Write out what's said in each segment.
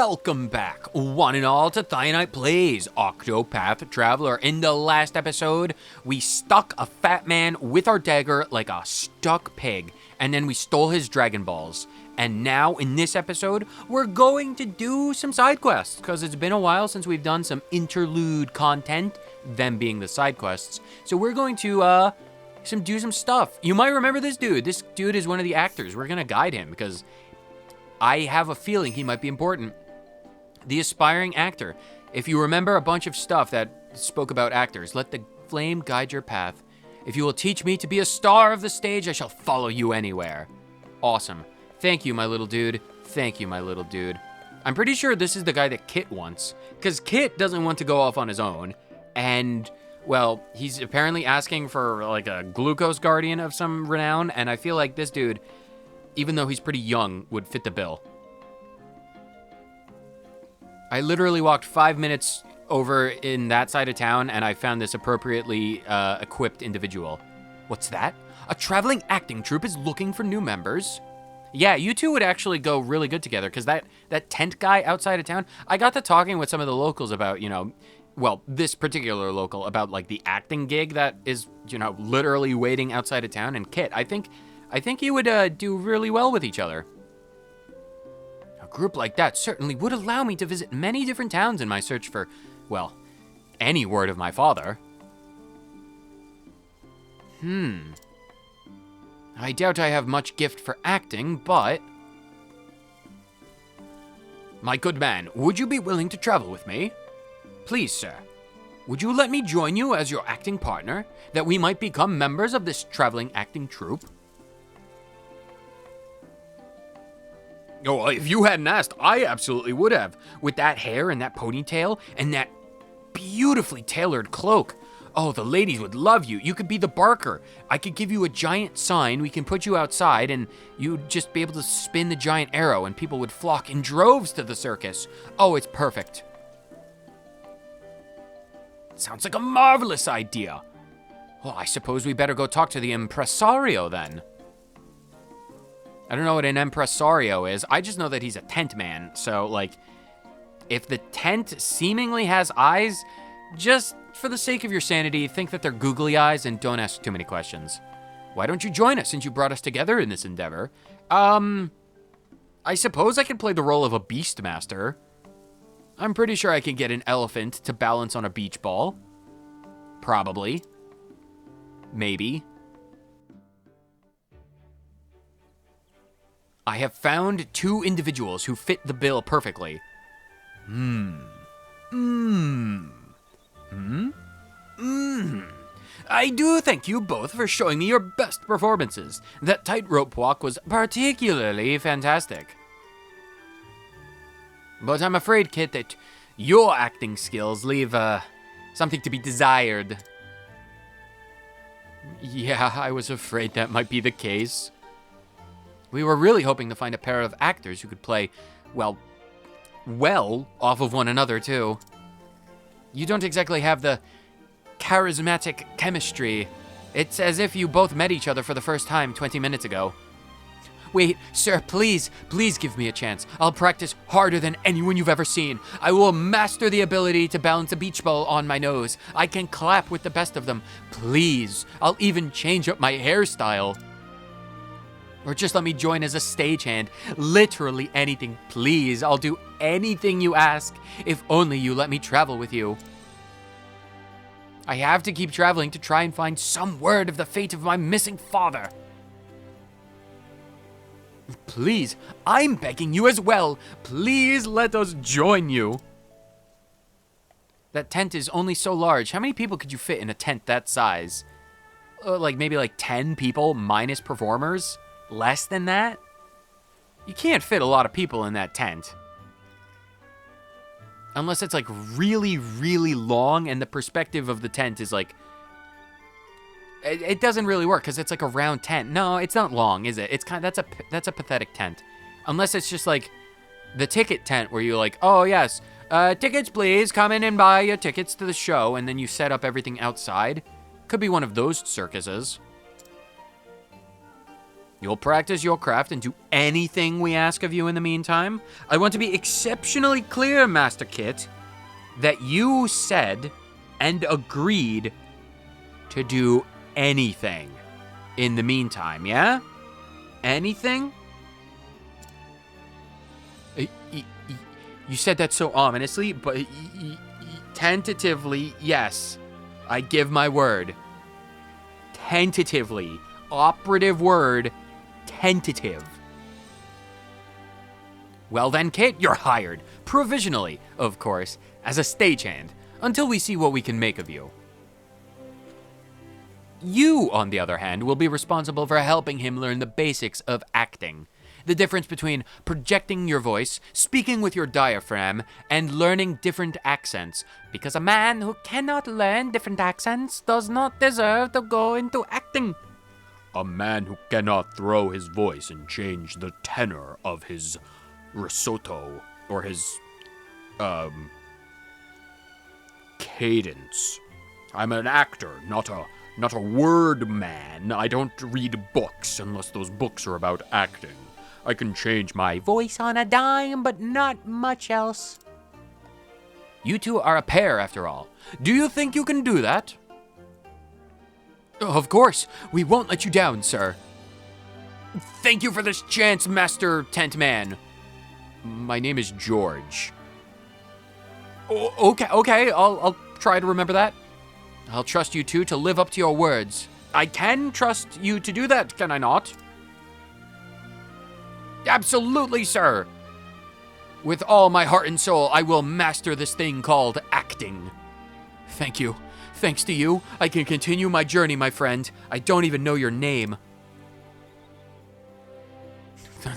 Welcome back, one and all, to Thionite Plays Octopath Traveler. In the last episode, we stuck a fat man with our dagger like a stuck pig, and then we stole his Dragon Balls. And now, in this episode, we're going to do some side quests, because it's been a while since we've done some interlude content, them being the side quests. So we're going to, do some stuff. You might remember this dude. This dude is one of the actors. We're gonna guide him, because I have a feeling he might be important. The aspiring actor. If you remember a bunch of stuff that spoke about actors, let the flame guide your path. If you will teach me to be a star of the stage, I shall follow you anywhere. Awesome. Thank you, my little dude. Thank you, my little dude. I'm pretty sure this is the guy that Kit wants, because Kit doesn't want to go off on his own, and, well, he's apparently asking for, like, a glucose guardian of some renown, and I feel like this dude, even though he's pretty young, would fit the bill. I literally walked 5 minutes over in that side of town, and I found this appropriately equipped individual. What's that? A traveling acting troupe is looking for new members? Yeah, you two would actually go really good together, because that tent guy outside of town, I got to talking with some of the locals about, well, this particular local, about, like, the acting gig that is, literally waiting outside of town, and Kit, I think you would do really well with each other. A group like that certainly would allow me to visit many different towns in my search for, well, any word of my father. I doubt I have much gift for acting, but... My good man, would you be willing to travel with me? Please, sir. Would you let me join you as your acting partner, that we might become members of this traveling acting troupe? Oh, if you hadn't asked, I absolutely would have. With that hair and that ponytail and that beautifully tailored cloak. Oh, the ladies would love you. You could be the barker. I could give you a giant sign. We can put you outside and you'd just be able to spin the giant arrow and people would flock in droves to the circus. Oh, it's perfect. Sounds like a marvelous idea. Well, I suppose we better go talk to the impresario then. I don't know what an impresario is. I just know that he's a tent man. So, like, if the tent seemingly has eyes, just for the sake of your sanity, think that they're googly eyes and don't ask too many questions. Why don't you join us since you brought us together in this endeavor? I suppose I could play the role of a beastmaster. I'm pretty sure I can get an elephant to balance on a beach ball. Probably. Maybe. I have found 2 individuals who fit the bill perfectly. I do thank you both for showing me your best performances. That tightrope walk was particularly fantastic. But I'm afraid, Kit, that your acting skills leave, something to be desired. Yeah, I was afraid that might be the case. We were really hoping to find a pair of actors who could play, well off of one another, too. You don't exactly have the charismatic chemistry. It's as if you both met each other for the first time 20 minutes ago. Wait, sir, please give me a chance. I'll practice harder than anyone you've ever seen. I will master the ability to balance a beach ball on my nose. I can clap with the best of them. Please, I'll even change up my hairstyle. Or just let me join as a stagehand. Literally anything, please. I'll do anything you ask, if only you let me travel with you. I have to keep traveling to try and find some word of the fate of my missing father. Please, I'm begging you as well. Please let us join you. That tent is only so large. How many people could you fit in a tent that size? Maybe 10 people minus performers? Less than that? You can't fit a lot of people in that tent. Unless it's really, really long and the perspective of the tent is it doesn't really work because it's a round tent. No, it's not long, is it? It's that's a pathetic tent. Unless it's just the ticket tent where you're oh yes, tickets please, come in and buy your tickets to the show, and then you set up everything outside. Could be one of those circuses. You'll practice your craft and do anything we ask of you in the meantime. I want to be exceptionally clear, Master Kit, that you said and agreed to do anything in the meantime, yeah? Anything? You said that so ominously, but tentatively, yes. I give my word. Tentatively. Operative word, tentative. Well then, Kit, you're hired. Provisionally, of course, as a stagehand, until we see what we can make of you. You, on the other hand, will be responsible for helping him learn the basics of acting. The difference between projecting your voice, speaking with your diaphragm, and learning different accents. Because a man who cannot learn different accents does not deserve to go into acting. A man who cannot throw his voice and change the tenor of his risotto, or his, cadence. I'm an actor, not a word man. I don't read books unless those books are about acting. I can change my voice on a dime, but not much else. You two are a pair, after all. Do you think you can do that? Of course. We won't let you down, sir. Thank you for this chance, Master Tent Man. My name is George. Okay. I'll try to remember that. I'll trust you two to live up to your words. I can trust you to do that, can I not? Absolutely, sir. With all my heart and soul, I will master this thing called acting. Thank you. Thanks to you, I can continue my journey, my friend. I don't even know your name.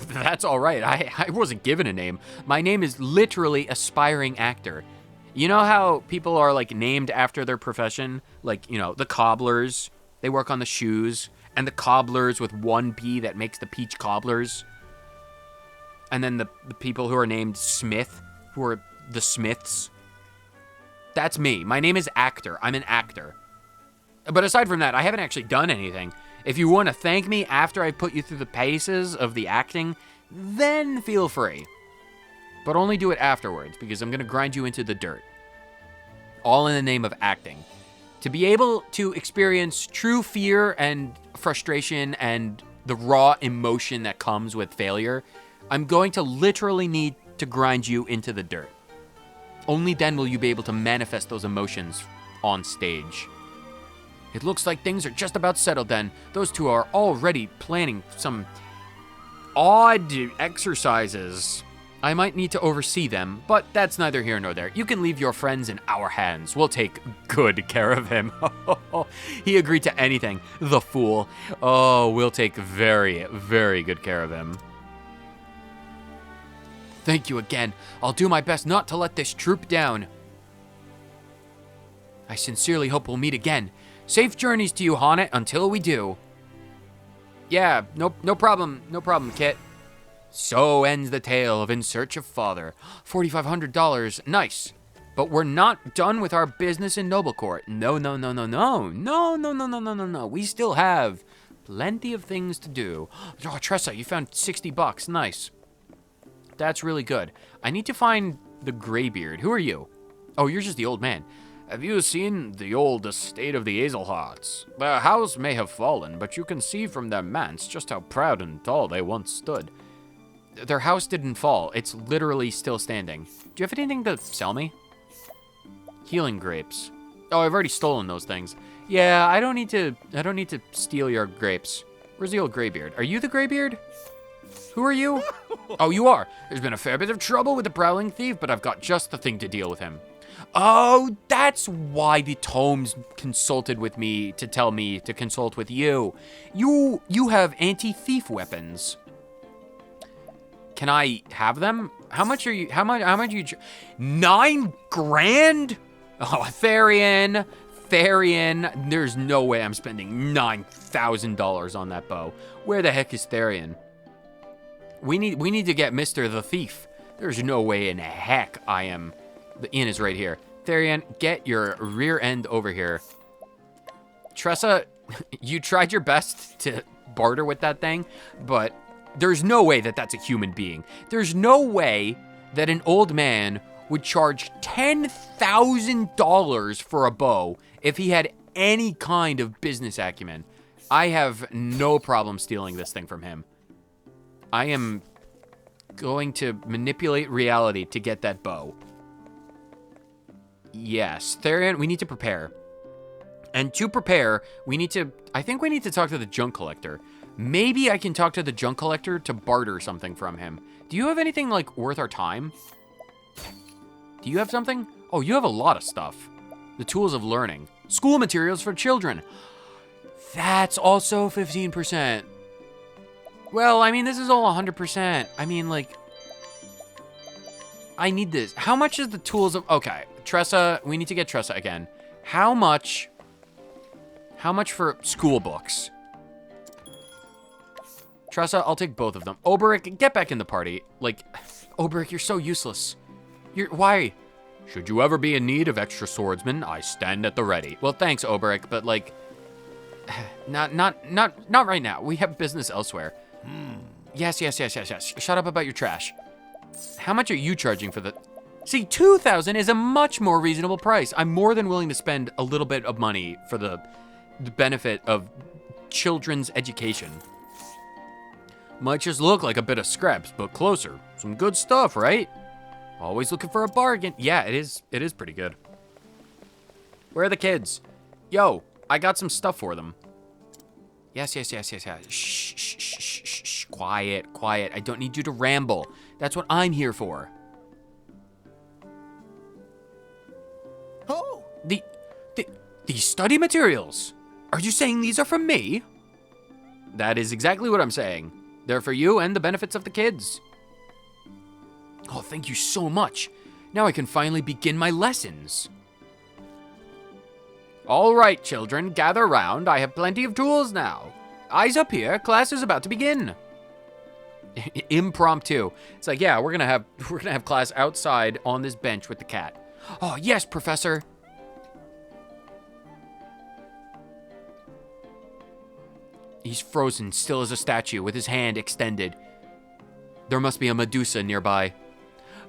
That's all right. I wasn't given a name. My name is literally aspiring actor. You know how people are like named after their profession? Like, you know, the cobblers, they work on the shoes, and the cobblers with one P that makes the peach cobblers. And then the people who are named Smith, who are the Smiths. That's me. My name is Actor. I'm an actor. But aside from that, I haven't actually done anything. If you want to thank me after I put you through the paces of the acting, then feel free. But only do it afterwards, because I'm going to grind you into the dirt. All in the name of acting. To be able to experience true fear and frustration and the raw emotion that comes with failure, I'm going to literally need to grind you into the dirt. Only then will you be able to manifest those emotions on stage. It looks like things are just about settled then. Those two are already planning some odd exercises. I might need to oversee them, but that's neither here nor there. You can leave your friends in our hands. We'll take good care of him. He agreed to anything, the fool. Oh, we'll take very, very good care of him. Thank you again. I'll do my best not to let this troop down. I sincerely hope we'll meet again. Safe journeys to you, Honnet, until we do. Yeah, no problem, Kit. So ends the tale of In Search of Father. $4,500, nice. But we're not done with our business in Noble Court. No. We still have plenty of things to do. Oh, Tressa, you found $60, nice. That's really good. I need to find the Greybeard. Who are you? Oh, you're just the old man. Have you seen the old estate of the Azelharts? The house may have fallen, but you can see from their manse just how proud and tall they once stood. Their house didn't fall. It's literally still standing. Do you have anything to sell me? Healing grapes. Oh, I've already stolen those things. Yeah, I don't need to steal your grapes. Where's the old Greybeard? Are you the Greybeard? Who are you? Oh, you are. There's been a fair bit of trouble with the prowling thief, but I've got just the thing to deal with him. Oh, that's why the tomes consulted with me to tell me to consult with you. You have anti-thief weapons. Can I have them? How much are you? How much you? $9 grand? Oh, Therian. There's no way I'm spending $9,000 on that bow. Where the heck is Therian? We need to get Mr. the Thief. There's no way in heck I am. The inn is right here. Therian, get your rear end over here. Tressa, You tried your best to barter with that thing, but there's no way that that's a human being. There's no way that an old man would charge $10,000 for a bow if he had any kind of business acumen. I have no problem stealing this thing from him. I am going to manipulate reality to get that bow. Yes, Therian, we need to prepare. And to prepare, I think we need to talk to the junk collector. Maybe I can talk to the junk collector to barter something from him. Do you have anything, like, worth our time? Do you have something? Oh, you have a lot of stuff. The tools of learning. School materials for children. That's also 15%. Well, I mean, this is all 100%. I mean, like, I need this. How much is the tools of... Okay, Tressa, we need to get Tressa again. How much for school books? Tressa, I'll take both of them. Oberic, get back in the party. Like, Oberic, you're so useless. Why? Should you ever be in need of extra swordsmen, I stand at the ready. Well, thanks, Oberic, but like, not right now. We have business elsewhere. Yes. Shut up about your trash. How much are you charging for the... See, 2,000 is a much more reasonable price. I'm more than willing to spend a little bit of money for the benefit of children's education. Might just look like a bit of scraps, but closer. Some good stuff, right? Always looking for a bargain. Yeah, it is pretty good. Where are the kids? Yo, I got some stuff for them. Yes. Shh. Quiet. I don't need you to ramble. That's what I'm here for. Oh! These study materials. Are you saying these are for me? That is exactly what I'm saying. They're for you and the benefits of the kids. Oh, thank you so much. Now I can finally begin my lessons. All right, children, gather round. I have plenty of tools now. Eyes up here. Class is about to begin. Impromptu. It's like, yeah, we're gonna have class outside on this bench with the cat. Oh, yes, Professor. He's frozen, still as a statue, with his hand extended. There must be a Medusa nearby.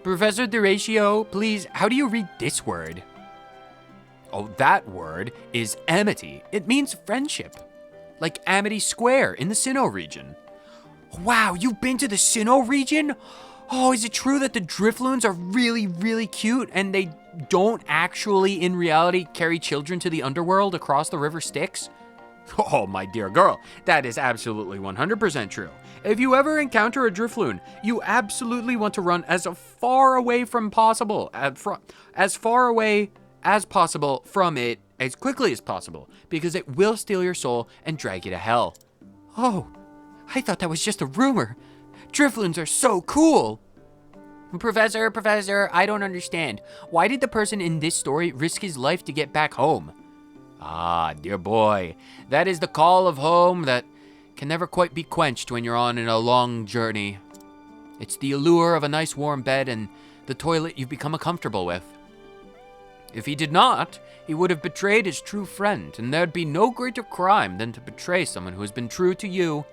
Professor Duratio, please, how do you read this word? Oh, that word is amity. It means friendship. Like Amity Square in the Sinnoh region. Wow, you've been to the Sinnoh region? Oh, is it true that the Drifloons are really, really cute and they don't actually, in reality, carry children to the underworld across the River Styx? Oh, my dear girl, that is absolutely 100% true. If you ever encounter a Drifloon, you absolutely want to run as far away from possible, as far away as possible from it as quickly as possible, because it will steal your soul and drag you to hell. Oh, I thought that was just a rumor. Drifloons are so cool. Professor, I don't understand. Why did the person in this story risk his life to get back home? Ah, dear boy, that is the call of home that can never quite be quenched when you're on a long journey. It's the allure of a nice warm bed and the toilet you've become comfortable with. If he did not, he would have betrayed his true friend, and there'd be no greater crime than to betray someone who has been true to you.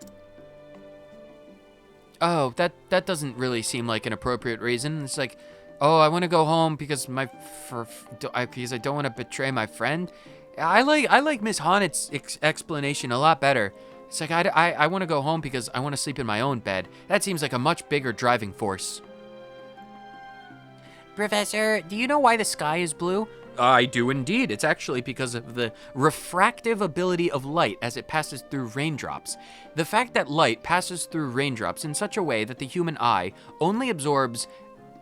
Oh, that doesn't really seem like an appropriate reason. It's like, oh, I want to go home because because I don't want to betray my friend. I like Miss Honnet's explanation a lot better. It's like, I want to go home because I want to sleep in my own bed. That seems like a much bigger driving force. Professor, do you know why the sky is blue? I do indeed. It's actually because of the refractive ability of light as it passes through raindrops. The fact that light passes through raindrops in such a way that the human eye only absorbs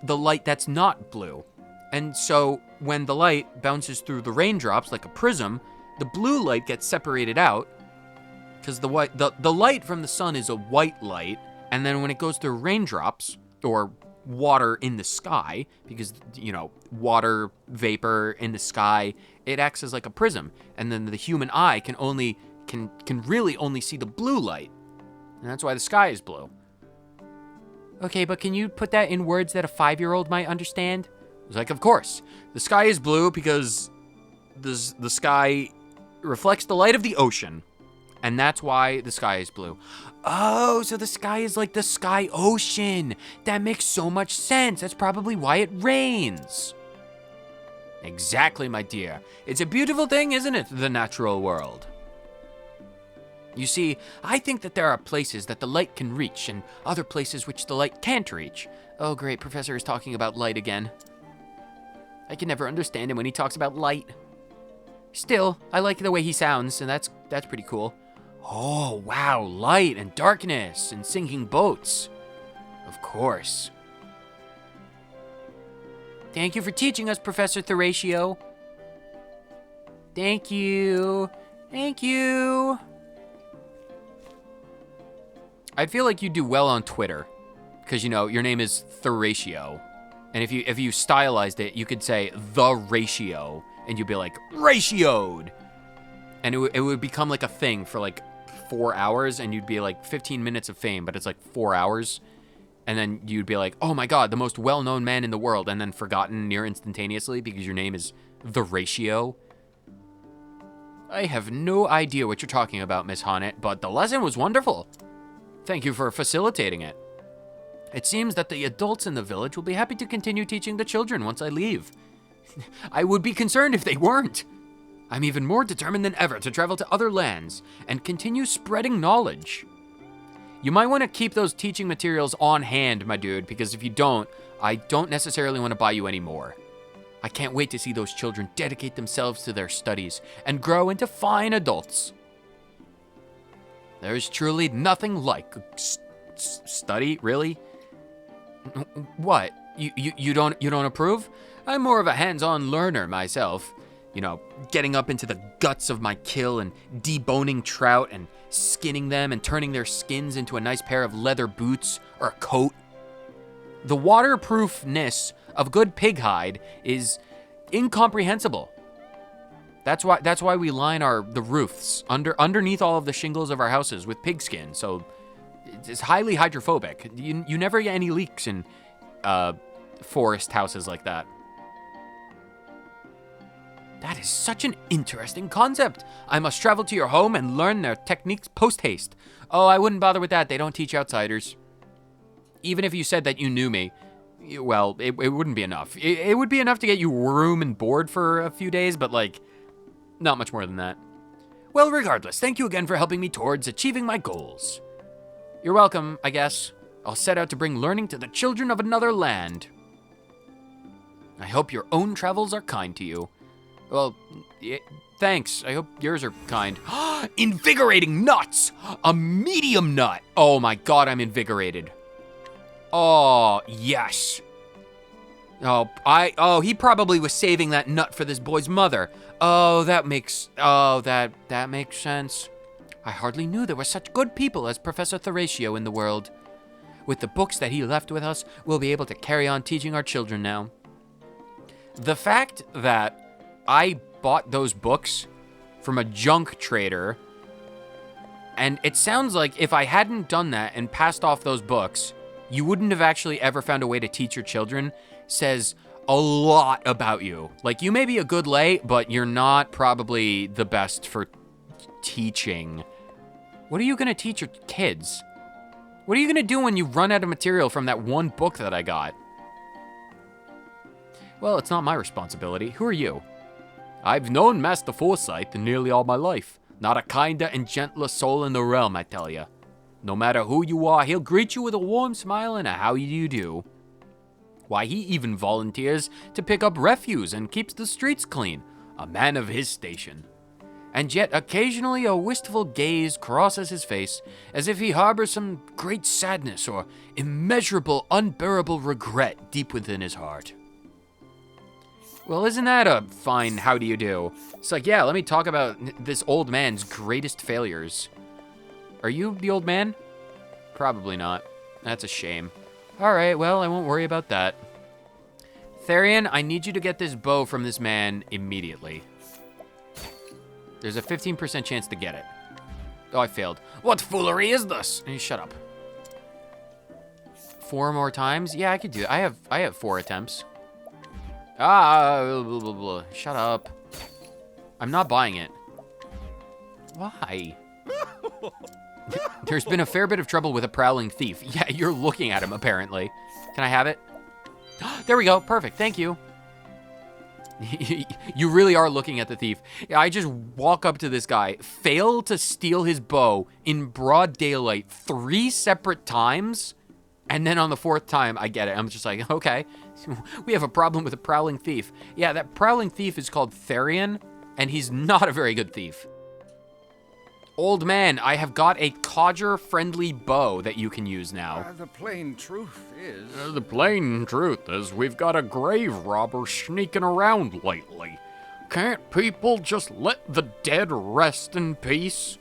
the light that's not blue. And so when the light bounces through the raindrops like a prism, the blue light gets separated out because the light from the sun is a white light, and then when it goes through raindrops or water in the sky, because water vapor in the sky, it acts as like a prism, and then the human eye can really only see the blue light, and that's why the sky is blue. Okay, but can you put that in words that a 5-year-old might understand? It's like, of course, the sky is blue because the sky reflects the light of the ocean, And that's why the sky is blue. Oh, so the sky is like the sky ocean. That makes so much sense. That's probably why it rains. Exactly, my dear. It's a beautiful thing, isn't it, the natural world? You see, I think that there are places that the light can reach and other places which the light can't reach. Oh, great, Professor is talking about light again. I can never understand him when he talks about light. Still, I like the way he sounds, and that's pretty cool. Oh, wow, light and darkness and sinking boats. Of course. Thank you for teaching us, Professor Horatio. Thank you. Thank you. I feel like you do well on Twitter, because, you know, your name is Horatio. And if you stylized it, you could say the ratio, and you'd be like, ratioed. And it would become like a thing for like 4 hours, and you'd be like 15 minutes of fame, but it's like 4 hours. And then you'd be like, oh my God, the most well-known man in the world, and then forgotten near instantaneously because your name is the ratio. I have no idea what you're talking about, Miss Honnet, but the lesson was wonderful. Thank you for facilitating it. It seems that the adults in the village will be happy to continue teaching the children once I leave. I would be concerned if they weren't. I'm even more determined than ever to travel to other lands and continue spreading knowledge. You might want to keep those teaching materials on hand, my dude, because if you don't, I don't necessarily want to buy you any more. I can't wait to see those children dedicate themselves to their studies and grow into fine adults. There's truly nothing like study, really? What? You don't approve? I'm more of a hands-on learner myself. You know, getting up into the guts of my kill and deboning trout and skinning them and turning their skins into a nice pair of leather boots or a coat. The waterproofness of good pig hide is incomprehensible. That's why we line the roofs underneath all of the shingles of our houses with pigskin. So it's highly hydrophobic. You never get any leaks in forest houses like that. That is such an interesting concept. I must travel to your home and learn their techniques post-haste. Oh, I wouldn't bother with that. They don't teach outsiders. Even if you said that you knew me, well, it wouldn't be enough. It would be enough to get you room and board for a few days, but, like, not much more than that. Well, regardless, thank you again for helping me towards achieving my goals. You're welcome, I guess. I'll set out to bring learning to the children of another land. I hope your own travels are kind to you. Well, thanks. I hope yours are kind. Invigorating nuts! A medium nut! Oh my God, I'm invigorated. Oh, yes. He probably was saving that nut for this boy's mother. That makes sense. I hardly knew there were such good people as Professor Horatio in the world. With the books that he left with us, we'll be able to carry on teaching our children now. The fact that I bought those books from a junk trader, and it sounds like if I hadn't done that and passed off those books, you wouldn't have actually ever found a way to teach your children, says a lot about you. Like, you may be a good lay, but you're not probably the best for teaching. What are you gonna teach your kids? What are you gonna do when you run out of material from that one book that I got? Well, it's not my responsibility. Who are you? I've known Master Forsyth nearly all my life. Not a kinder and gentler soul in the realm, I tell ya. No matter who you are, he'll greet you with a warm smile and a how do you do. Why, he even volunteers to pick up refuse and keeps the streets clean. A man of his station. And yet occasionally a wistful gaze crosses his face as if he harbors some great sadness or immeasurable, unbearable regret deep within his heart. Well, isn't that a fine how do you do? It's like, yeah, let me talk about this old man's greatest failures. Are you the old man? Probably not. That's a shame. All right, well, I won't worry about that. Therian, I need you to get this bow from this man immediately. There's a 15% chance to get it. Oh, I failed. What foolery is this? Hey, shut up. 4 more times? Yeah, I could do it. I have 4 attempts. Blah, blah, blah. Shut up. I'm not buying it. Why? There's been a fair bit of trouble with a prowling thief. Yeah, you're looking at him, apparently. Can I have it? There we go. Perfect. Thank you. You really are looking at the thief. I just walk up to this guy, fail to steal his bow in broad daylight 3 separate times, and then on the 4th time, I get it. I'm just like, okay, we have a problem with a prowling thief. Yeah, that prowling thief is called Therian, and he's not a very good thief. Old man, I have got a codger-friendly bow that you can use now. The plain truth is... The plain truth is we've got a grave robber sneaking around lately. Can't people just let the dead rest in peace?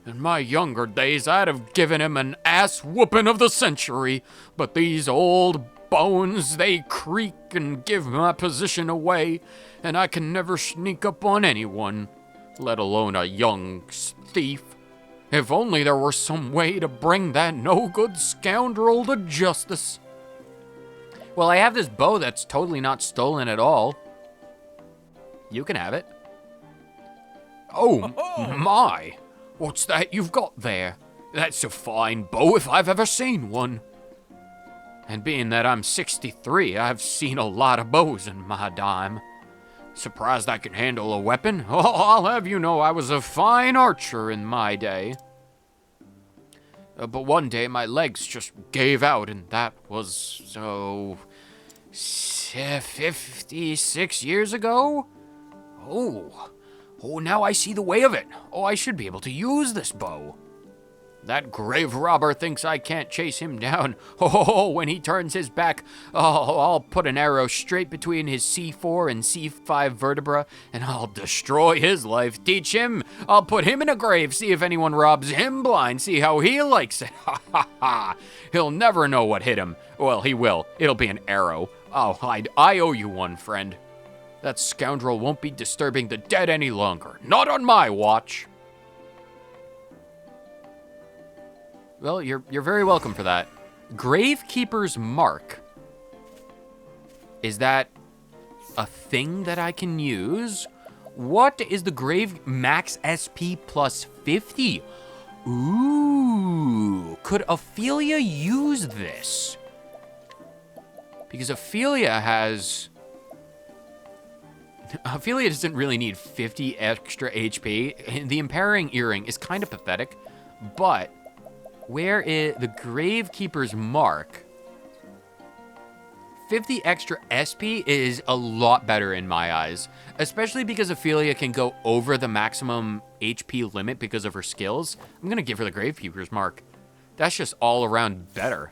In my younger days, I'd have given him an ass-whooping of the century, but these old bones, they creak and give my position away, and I can never sneak up on anyone, let alone a young thief. If only there were some way to bring that no-good scoundrel to justice. Well, I have this bow that's totally not stolen at all. You can have it. Oh, my! What's that you've got there? That's a fine bow if I've ever seen one. And being that I'm 63, I've seen a lot of bows in my time. Surprised I can handle a weapon? Oh, I'll have you know I was a fine archer in my day. But one day my legs just gave out, and that was, 56 years ago? Oh, now I see the way of it. Oh, I should be able to use this bow. That grave robber thinks I can't chase him down. Oh, when he turns his back, I'll put an arrow straight between his C4 and C5 vertebra, and I'll destroy his life. Teach him. I'll put him in a grave, see if anyone robs him blind, see how he likes it. Ha, ha, ha. He'll never know what hit him. Well, he will. It'll be an arrow. Oh, I owe you one, friend. That scoundrel won't be disturbing the dead any longer. Not on my watch. Well, you're very welcome for that. Gravekeeper's Mark. Is that a thing that I can use? What is the Grave Max SP plus 50? Ooh, could Ophelia use this? Because Ophelia doesn't really need 50 extra HP. The Empowering Earring is kind of pathetic, but where is the Gravekeeper's Mark? 50 extra SP is a lot better in my eyes, especially because Ophelia can go over the maximum HP limit because of her skills. I'm gonna give her the Gravekeeper's Mark. That's just all around better.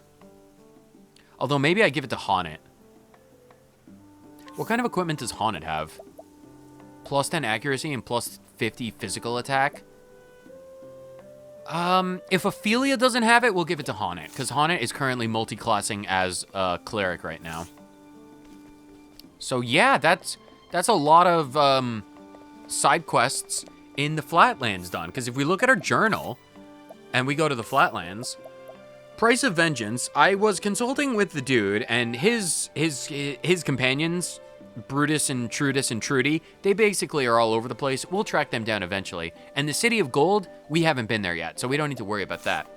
Although maybe I give it to Haunted. What kind of equipment does Haunted have? Plus 10 accuracy and plus 50 physical attack? If Ophelia doesn't have it, we'll give it to Haunted, because Haunted is currently multi-classing as a cleric right now. So yeah, that's a lot of side quests in the Flatlands done, because if we look at our journal and we go to the Flatlands, Price of Vengeance, I was consulting with the dude, and his companions, Brutus and Trudy, they basically are all over the place. We'll track them down eventually. And the City of Gold, we haven't been there yet, so we don't need to worry about that.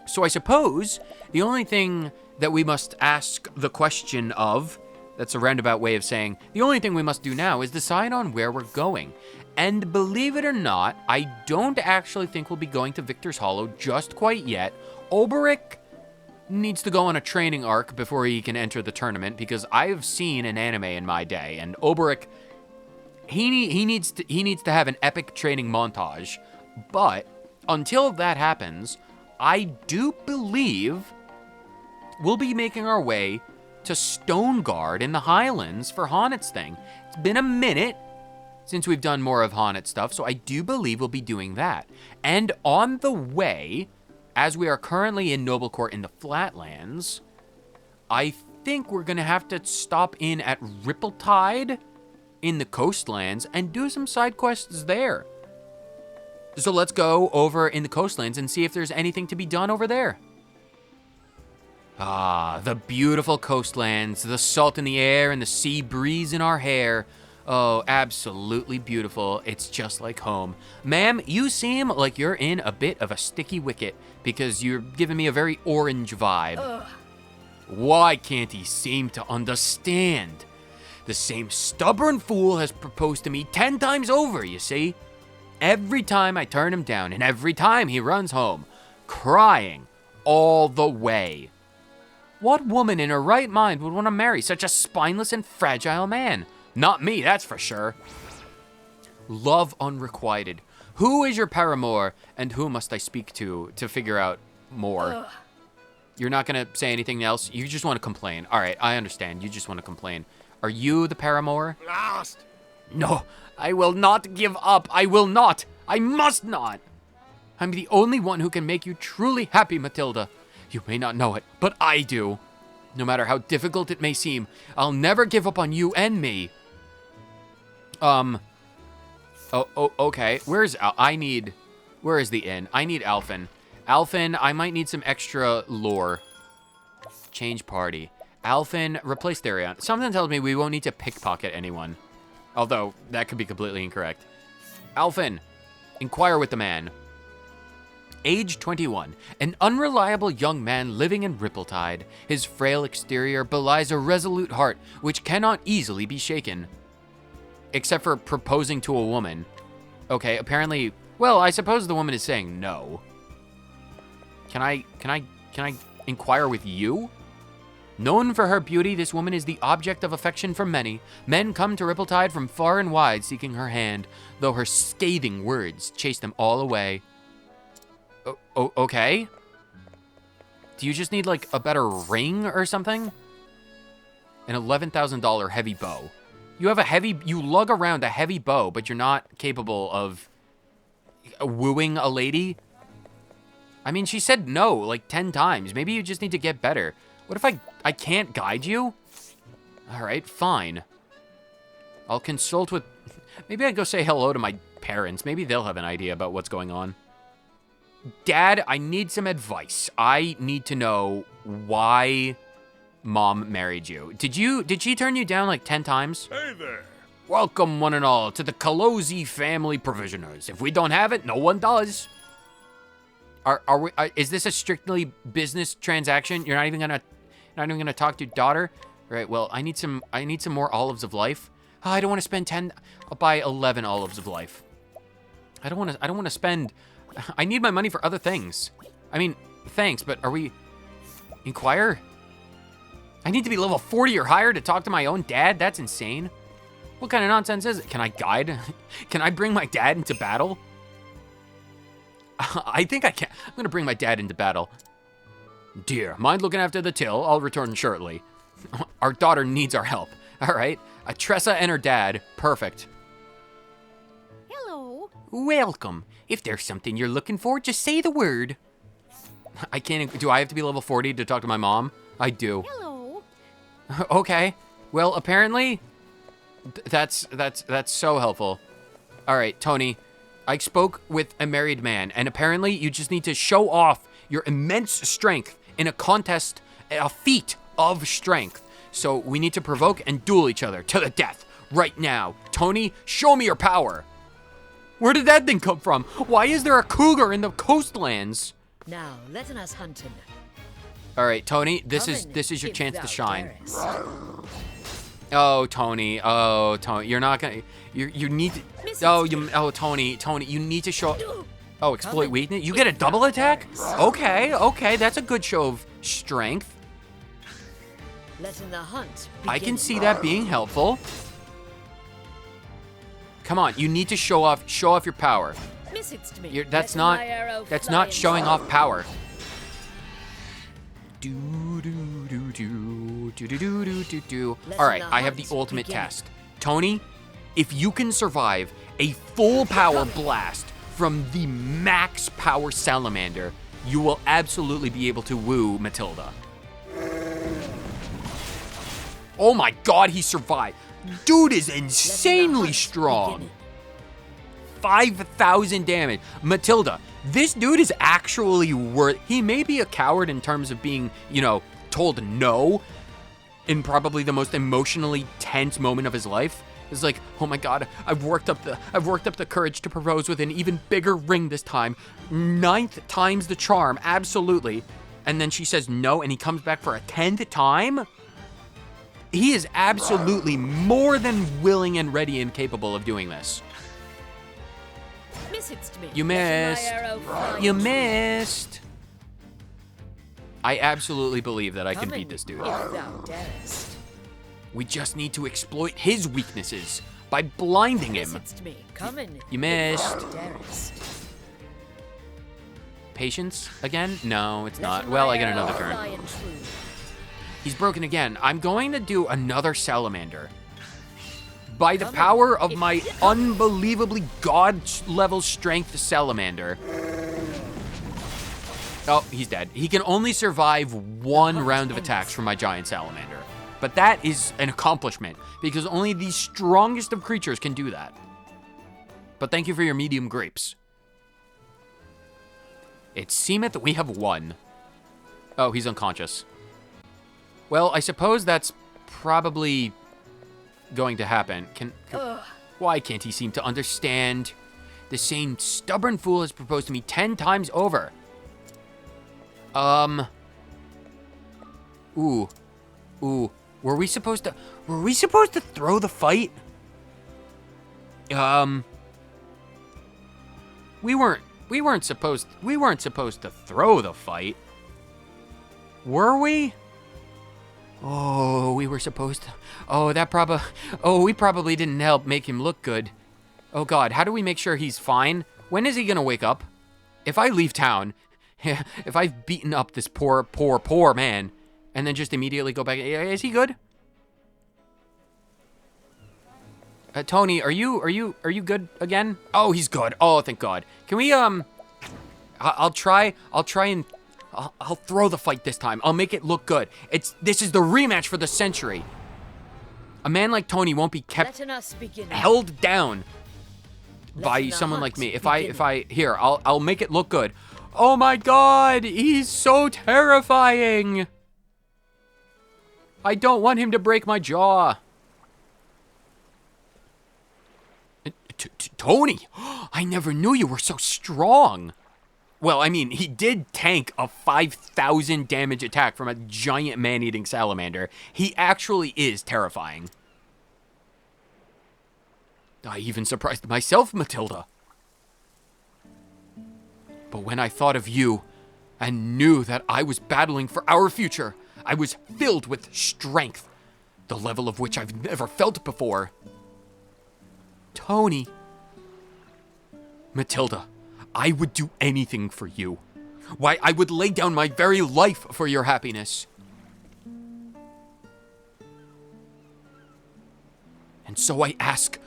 So I suppose the only thing that we must ask the question of, that's a roundabout way of saying, the only thing we must do now is decide on where we're going. And believe it or not, I don't actually think we'll be going to Victor's Hollow just quite yet. Oberic needs to go on a training arc before he can enter the tournament, because I've seen an anime in my day, and Oberic, he needs to have an epic training montage. But until that happens, I do believe we'll be making our way to Stoneguard in the Highlands for Haunted's thing. It's been a minute since we've done more of Haunted stuff, so I do believe we'll be doing that. And on the way, as we are currently in Noble Court in the Flatlands, I think we're gonna have to stop in at Rippletide in the Coastlands and do some side quests there. So let's go over in the Coastlands and see if there's anything to be done over there. Ah, the beautiful Coastlands, the salt in the air and the sea breeze in our hair. Oh, absolutely beautiful. It's just like home. Ma'am, you seem like you're in a bit of a sticky wicket because you're giving me a very orange vibe. Ugh. Why can't he seem to understand? The same stubborn fool has proposed to me 10 times over, you see? Every time I turn him down, and every time he runs home, crying all the way. What woman in her right mind would want to marry such a spineless and fragile man? Not me, that's for sure. Love unrequited. Who is your paramour, and who must I speak to figure out more? Ugh. You're not gonna say anything else? You just want to complain. All right, I understand. You just want to complain. Are you the paramour? Lost. No, I will not give up. I will not. I must not. I'm the only one who can make you truly happy, Matilda. You may not know it, but I do. No matter how difficult it may seem, I'll never give up on you and me. Okay. Where is the inn? I need Alphen. Alphen, I might need some extra lore. Change party. Alphen, replace Therion. Something tells me we won't need to pickpocket anyone. Although, that could be completely incorrect. Alphen, inquire with the man. Age 21, an unreliable young man living in Rippletide. His frail exterior belies a resolute heart which cannot easily be shaken. Except for proposing to a woman. Okay, apparently, well, I suppose the woman is saying no. Can I inquire with you? Known for her beauty, this woman is the object of affection for many. Men come to Rippletide from far and wide seeking her hand, though her scathing words chase them all away. Okay. Do you just need, like, a better ring or something? An $11,000 heavy bow. You lug around a heavy bow, but you're not capable of wooing a lady? I mean, she said no, like, 10 times. Maybe you just need to get better. What if I can't guide you? All right, fine. I'll consult with... Maybe I'd go say hello to my parents. Maybe they'll have an idea about what's going on. Dad, I need some advice. I need to know why Mom married you. Did she turn you down like 10 times? Hey there. Welcome, one and all, to the Colosi family provisioners. If we don't have it, no one does. Is this a strictly business transaction? You're not even gonna talk to your daughter? Right, well, I need some more olives of life. Oh, I don't want to spend 10. I'll buy 11 olives of life. I don't want to spend. I need my money for other things. I mean, thanks, but are we inquire? I need to be level 40 or higher to talk to my own dad? That's insane. What kind of nonsense is it? Can I guide? Can I bring my dad into battle? I think I can. I'm gonna bring my dad into battle. Dear, mind looking after the till? I'll return shortly. Our daughter needs our help. All right, Tressa and her dad. Perfect. Hello. Welcome. If there's something you're looking for, just say the word. I can't. Do I have to be level 40 to talk to my mom? I do. Hello. Okay. Well, apparently, that's so helpful. All right, Tony. I spoke with a married man, and apparently you just need to show off your immense strength in a contest, a feat of strength. So we need to provoke and duel each other to the death right now. Tony, show me your power. Where did that thing come from? Why is there a cougar in the coastlands? Now let us hunt him. All right, Tony, this is your chance to shine. Oh, Tony. Oh, Tony. You're not gonna. You need to. Oh, Tony. You need to show. Oh, exploit weakness. You get a double attack. Okay. That's a good show of strength. Letting the hunt I can see that being helpful. Come on, you need to show off your power. That's not showing off power. All right, I have the ultimate test. Tony, if you can survive a full power blast from the max power salamander, you will absolutely be able to woo Matilda. Oh my god, he survived. Dude is insanely strong. 5,000 damage. Matilda, this dude is actually worth. He may be a coward in terms of being, told no in probably the most emotionally tense moment of his life. It's like, oh my god, I've worked up the courage to propose with an even bigger ring this time. 9th time's the charm, absolutely. And then she says no, and he comes back for a 10th time? He is absolutely more than willing and ready and capable of doing this. Miss it to me. You Let my missed. arrow fly You true. missed. I absolutely believe that I can Come beat in, this dude. if thou darest. We just need to exploit his weaknesses by blinding Miss him. it to me. Come in. You if missed. thou darest. Patience again? No, it's Let not. my Well, I get arrow another turn. fly and true. He's broken again. I'm going to do another salamander. By the Come in. power of If- my unbelievably god-level strength salamander. Oh, he's dead. He can only survive one round of attacks from my giant salamander. But that is an accomplishment, because only the strongest of creatures can do that. But thank you for your medium grapes. It seemeth that we have won. Oh, he's unconscious. Well, I suppose that's probably going to happen. Why can't he seem to understand? The same stubborn fool has proposed to me 10 times over. Ooh. Were we supposed to throw the fight? We weren't supposed to throw the fight. Were we? Oh, we were supposed to. We probably didn't help make him look good. Oh god, how do we make sure he's fine? When is he gonna wake up? If I leave town, if I've beaten up this poor man, and then just immediately go back, is he good? Tony, are you good again? Oh, he's good. Oh, thank God. Can we I'll try and I'll throw the fight this time. I'll make it look good. This is the rematch for the century. A man like Tony won't be kept Let us begin. held down by the someone like hunt me. If begin. I here, I'll make it look good. Oh my god, he's so terrifying. I don't want him to break my jaw. Tony, I never knew you were so strong. Well, I mean, he did tank a 5,000 damage attack from a giant man-eating salamander. He actually is terrifying. I even surprised myself, Matilda. But when I thought of you and knew that I was battling for our future, I was filled with strength, the level of which I've never felt before. Tony. Matilda, I would do anything for you. Why, I would lay down my very life for your happiness. And so I ask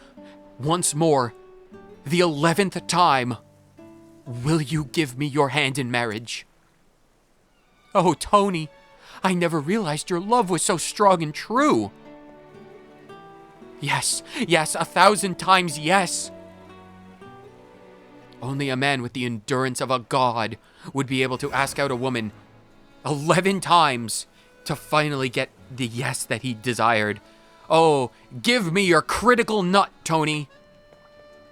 once more, the 11th time, will you give me your hand in marriage? Oh, Tony, I never realized your love was so strong and true. Yes, 1,000 times yes. Only a man with the endurance of a god would be able to ask out a woman 11 times to finally get the yes that he desired. Oh, give me your critical nut, Tony.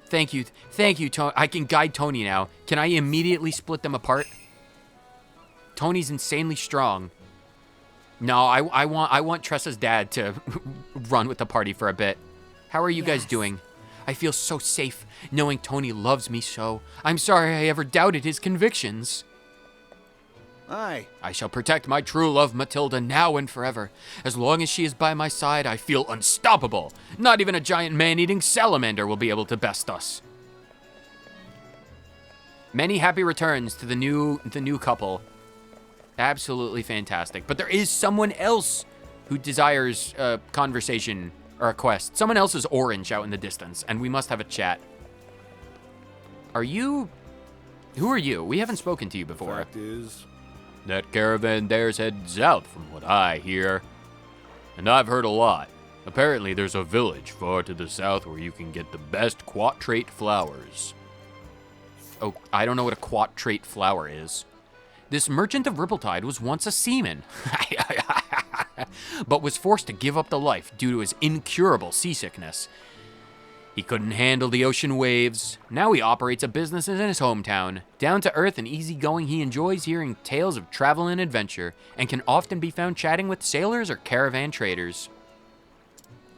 Thank you, Tony. I can guide Tony now. Can I immediately split them apart? Tony's insanely strong. No, I want Tressa's dad to run with the party for a bit. How are you guys Yes. doing? I feel so safe knowing Tony loves me so. I'm sorry I ever doubted his convictions. Aye. I shall protect my true love, Matilda, now and forever. As long as she is by my side, I feel unstoppable. Not even a giant man-eating salamander will be able to best us. Many happy returns to the new couple. Absolutely fantastic. But there is someone else who desires a conversation or a quest. Someone else is orange out in the distance, and we must have a chat. Are you... Who are you? We haven't spoken to you before. Fact is, That caravan there's heading south from what I hear. And I've heard a lot. Apparently there's a village far to the south where you can get the best quatrate flowers. Oh, I don't know what a quatrate flower is. This merchant of Rippletide was once a seaman, but was forced to give up the life due to his incurable seasickness. He couldn't handle the ocean waves. Now he operates a business in his hometown. Down to earth and easygoing, he enjoys hearing tales of travel and adventure, and can often be found chatting with sailors or caravan traders.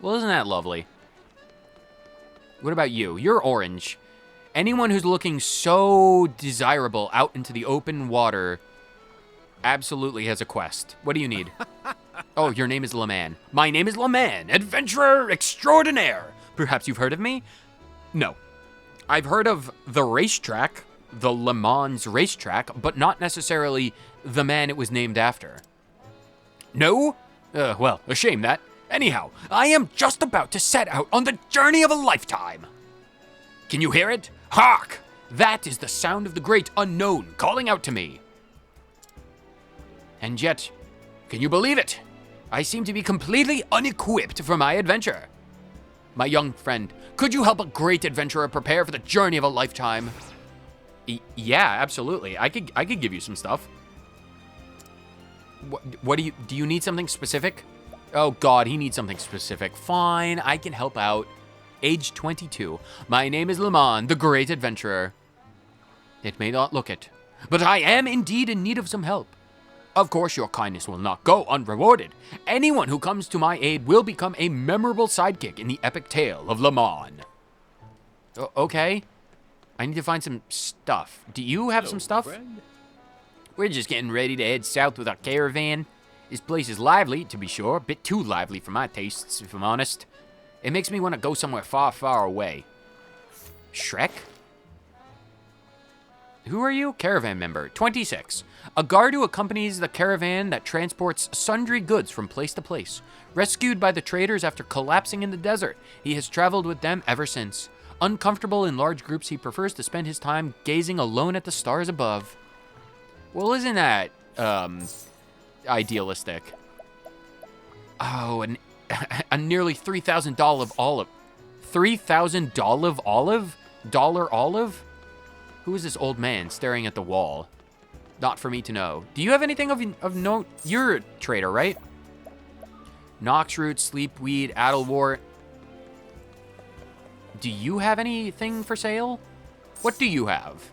Well, isn't that lovely? What about you? You're orange. Anyone who's looking so desirable out into the open water absolutely has a quest. What do you need? Oh, your name is LeMan. My name is LeMan, adventurer extraordinaire. Perhaps you've heard of me? No. I've heard of the racetrack, the Le Mans racetrack, but not necessarily the man it was named after. No? Well, a shame that. Anyhow, I am just about to set out on the journey of a lifetime. Can you hear it? Hark! That is the sound of the great unknown calling out to me. And yet, can you believe it? I seem to be completely unequipped for my adventure. My young friend, could you help a great adventurer prepare for the journey of a lifetime? Yeah, absolutely. I could give you some stuff. What do you need something specific? Oh God, he needs something specific. Fine, I can help out. Age 22. My name is LeMan, the great adventurer. It may not look it, but I am indeed in need of some help. Of course, your kindness will not go unrewarded. Anyone who comes to my aid will become a memorable sidekick in the epic tale of LeMan. Okay. I need to find some stuff. Do you have some stuff? Friend. We're just getting ready to head south with our caravan. This place is lively, to be sure. A bit too lively for my tastes, if I'm honest. It makes me want to go somewhere far, far away. Shrek? Who are you? Caravan member. 26. A guard who accompanies the caravan that transports sundry goods from place to place. Rescued by the traders after collapsing in the desert, he has traveled with them ever since. Uncomfortable in large groups, he prefers to spend his time gazing alone at the stars above. Well, isn't that, idealistic? Oh, a nearly $3,000 olive. $3,000 olive? Dollar olive? Who is this old man staring at the wall? Not for me to know. Do you have anything of note? You're a trader, right? Noxroot, sleepweed, addlewort. Do you have anything for sale? What do you have?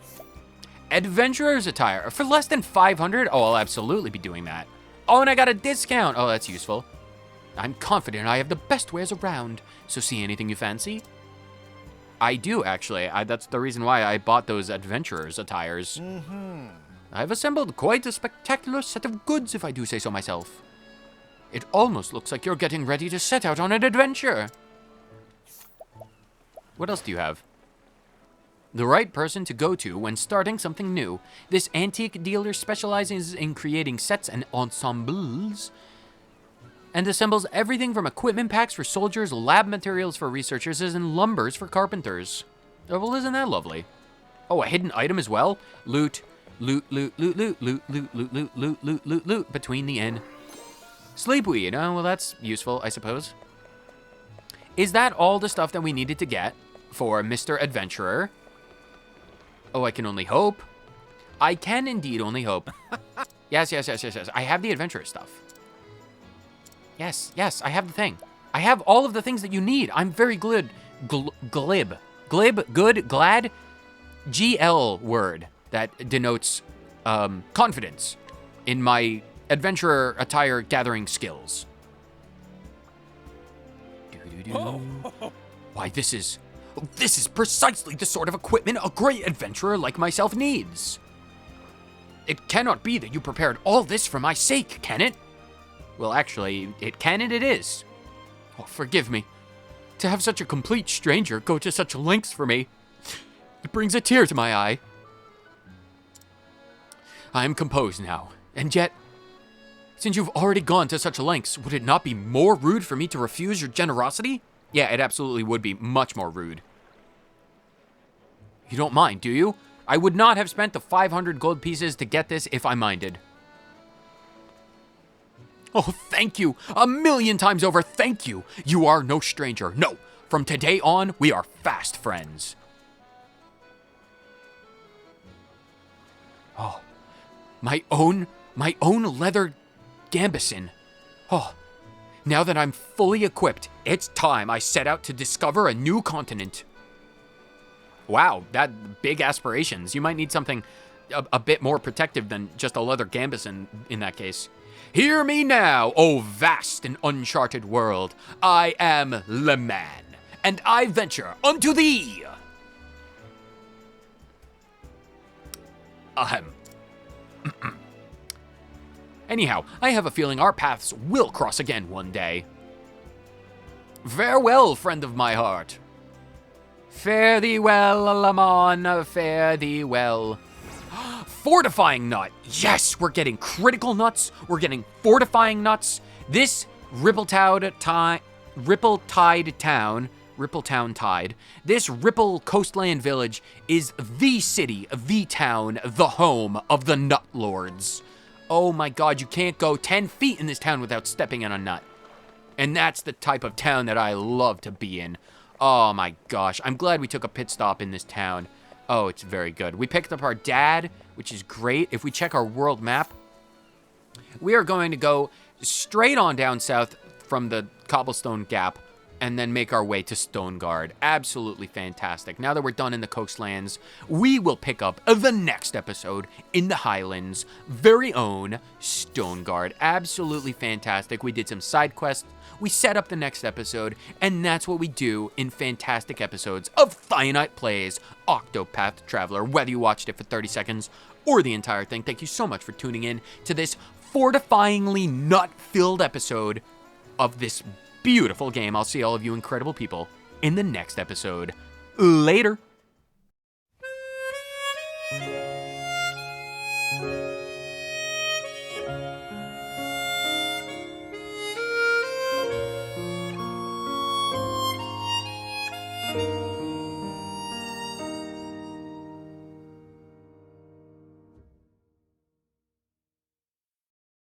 Adventurer's attire. For less than 500? Oh, I'll absolutely be doing that. Oh, and I got a discount. Oh, that's useful. I'm confident I have the best wares around. So see anything you fancy? I do, actually. That's the reason why I bought those adventurer's attires. I've assembled quite a spectacular set of goods, if I do say so myself. It almost looks like you're getting ready to set out on an adventure. What else do you have? The right person to go to when starting something new. This antique dealer specializes in creating sets and ensembles and assembles everything from equipment packs for soldiers, lab materials for researchers, and lumbers for carpenters. Oh, well, isn't that lovely? Oh, a hidden item as well? Loot, loot, loot, loot, loot, loot, loot, loot, loot, loot, loot, loot, loot, between the inn. Sleepweed, oh, well, that's useful, I suppose. Is that all the stuff that we needed to get for Mr. Adventurer? Oh, I can only hope. I can indeed only hope. Yes. I have the adventurer stuff. Yes, I have the thing. I have all of the things that you need. I'm very glib. Glib, good, glad. GL word that denotes confidence in my adventurer attire gathering skills. Why, this is precisely the sort of equipment a great adventurer like myself needs. It cannot be that you prepared all this for my sake, can it? Well, actually, it can and it is. Oh, forgive me. To have such a complete stranger go to such lengths for me, it brings a tear to my eye. I am composed now, and yet, since you've already gone to such lengths, would it not be more rude for me to refuse your generosity? Yeah, it absolutely would be much more rude. You don't mind, do you? I would not have spent the 500 gold pieces to get this if I minded. Oh, thank you. 1,000,000 times over, thank you. You are no stranger. No, from today on, we are fast friends. Oh, my own leather gambeson. Oh, Now that I'm fully equipped, it's time I set out to discover a new continent. Wow, that big aspirations. You might need something a bit more protective than just a leather gambeson in that case. Hear me now, O vast and uncharted world. I am Le Man, and I venture unto thee. Ahem. Anyhow, I have a feeling our paths will cross again one day. Farewell, friend of my heart. Fare thee well, Lamon, fare thee well. Fortifying nut. Yes, we're getting critical nuts. We're getting fortifying nuts. This Rippletown Tide. This Ripple Coastland Village is the city, the town, the home of the Nut Lords. Oh my god, you can't go 10 feet in this town without stepping in a nut. And that's the type of town that I love to be in. Oh my gosh, I'm glad we took a pit stop in this town. Oh, it's very good. We picked up our dad, which is great. If we check our world map, we are going to go straight on down south from the Cobblestone Gap and then make our way to Stoneguard. Absolutely fantastic. Now that we're done in the coastlands, we will pick up the next episode in the Highlands' very own Stoneguard. Absolutely fantastic. We did some side quests. We set up the next episode, and that's what we do in fantastic episodes of Thionite Plays Octopath Traveler. Whether you watched it for 30 seconds or the entire thing, thank you so much for tuning in to this fortifyingly nut-filled episode of this beautiful game. I'll see all of you incredible people in the next episode. Later.